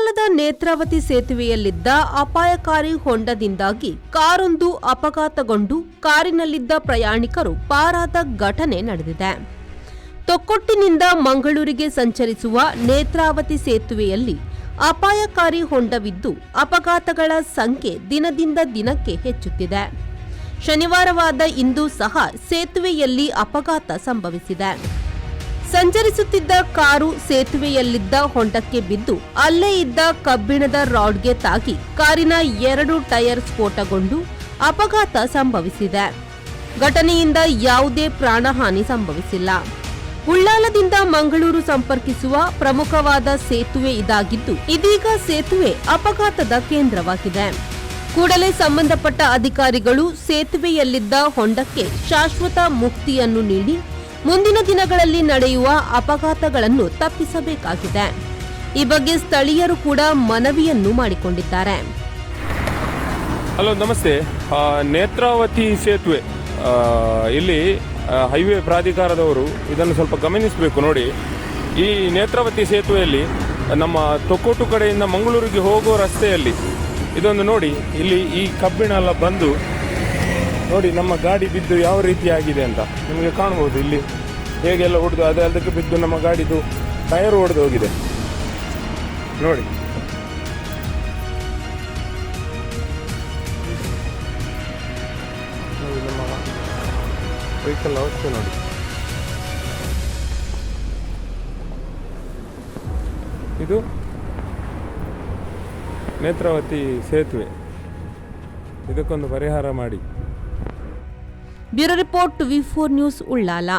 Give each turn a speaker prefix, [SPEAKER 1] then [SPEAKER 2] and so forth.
[SPEAKER 1] ಉಳ್ಳಾಲದ ನೇತ್ರಾವತಿ ಸೇತುವೆಯಲ್ಲಿದ್ದ ಅಪಾಯಕಾರಿ ಹೊಂಡದಿಂದಾಗಿ ಕಾರೊಂದು ಅಪಘಾತಗೊಂಡು ಕಾರಿನಲ್ಲಿದ್ದ ಪ್ರಯಾಣಿಕರು ಪಾರಾದ ಘಟನೆ ನಡೆದಿದೆ. ತೊಕ್ಕೊಟ್ಟಿನಿಂದ ಮಂಗಳೂರಿಗೆ ಸಂಚರಿಸುವ ನೇತ್ರಾವತಿ ಸೇತುವೆಯಲ್ಲಿ ಅಪಾಯಕಾರಿ ಹೊಂಡವಿದ್ದು ಅಪಘಾತಗಳ ಸಂಖ್ಯೆ ದಿನದಿಂದ ದಿನಕ್ಕೆ ಹೆಚ್ಚುತ್ತಿದೆ. ಶನಿವಾರವಾದ ಇಂದು ಸಹ ಸೇತುವೆಯಲ್ಲಿ ಅಪಘಾತ ಸಂಭವಿಸಿದೆ. ಸಂಚರಿಸುತ್ತಿದ್ದ ಕಾರು ಸೇತುವೆಯಲ್ಲಿದ್ದ ಹೊಂಡಕ್ಕೆ ಬಿದ್ದು ಅಲ್ಲೇ ಇದ್ದ ಕಬ್ಬಿಣದ ರಾಡ್ಗೆ ತಾಗಿ ಕಾರಿನ 2 ಟೈರ್ ಸ್ಫೋಟಗೊಂಡು ಅಪಘಾತ ಸಂಭವಿಸಿದೆ. ಘಟನೆಯಿಂದ ಯಾವುದೇ ಪ್ರಾಣಹಾನಿ ಸಂಭವಿಸಿಲ್ಲ. ಉಳ್ಳಾಲದಿಂದ ಮಂಗಳೂರು ಸಂಪರ್ಕಿಸುವ ಪ್ರಮುಖವಾದ ಸೇತುವೆ ಇದಾಗಿದ್ದು ಇದೀಗ ಸೇತುವೆ ಅಪಘಾತದ ಕೇಂದ್ರವಾಗಿದೆ. ಕೂಡಲೇ ಸಂಬಂಧಪಟ್ಟ ಅಧಿಕಾರಿಗಳು ಸೇತುವೆಯಲ್ಲಿದ್ದ ಹೊಂಡಕ್ಕೆ ಶಾಶ್ವತ ಮುಕ್ತಿಯನ್ನು ನೀಡಿ ಮುಂದಿನ ದಿನಗಳಲ್ಲಿ ನಡೆಯುವ ಅಪಘಾತಗಳನ್ನು ತಪ್ಪಿಸಬೇಕಾಗಿದೆ. ಈ ಬಗ್ಗೆ ಸ್ಥಳೀಯರು ಕೂಡ ಮನವಿಯನ್ನು ಮಾಡಿಕೊಂಡಿದ್ದಾರೆ.
[SPEAKER 2] ಹಲೋ, ನಮಸ್ತೆ. ನೇತ್ರಾವತಿ ಸೇತುವೆ ಇಲ್ಲಿ ಹೈವೇ ಪ್ರಾಧಿಕಾರದವರು ಇದನ್ನು ಸ್ವಲ್ಪ ಗಮನಿಸಬೇಕು. ನೋಡಿ, ಈ ನೇತ್ರಾವತಿ ಸೇತುವೆಯಲ್ಲಿ ನಮ್ಮ ತೊಕ್ಕೊಟ್ಟು ಕಡೆಯಿಂದ ಮಂಗಳೂರಿಗೆ ಹೋಗುವ ರಸ್ತೆಯಲ್ಲಿ ಇದೊಂದು ನೋಡಿ, ಇಲ್ಲಿ ಈ ಕಬ್ಬಿಣ ಎಲ್ಲ ಬಂದು ನೋಡಿ ನಮ್ಮ ಗಾಡಿ ಬಿದ್ದು ಯಾವ ರೀತಿ ಆಗಿದೆ ಅಂತ ನಿಮಗೆ ಕಾಣ್ಬೋದು. ಇಲ್ಲಿ ಹೇಗೆಲ್ಲ ಹೊಡೆದು ಅದಕ್ಕೆ ಬಿದ್ದು ನಮ್ಮ ಗಾಡಿದು ಟೈರ್ ಹೊಡೆದು ಹೋಗಿದೆ ನೋಡಿ. ನಮ್ಮ ವೆಹಿಕಲ್ ಅವಸ್ಥೆ ನೋಡಿ. ಇದು ನೇತ್ರಾವತಿ ಸೇತುವೆ, ಇದಕ್ಕೊಂದು ಪರಿಹಾರ ಮಾಡಿ.
[SPEAKER 1] Bureau report V4 news Ullal.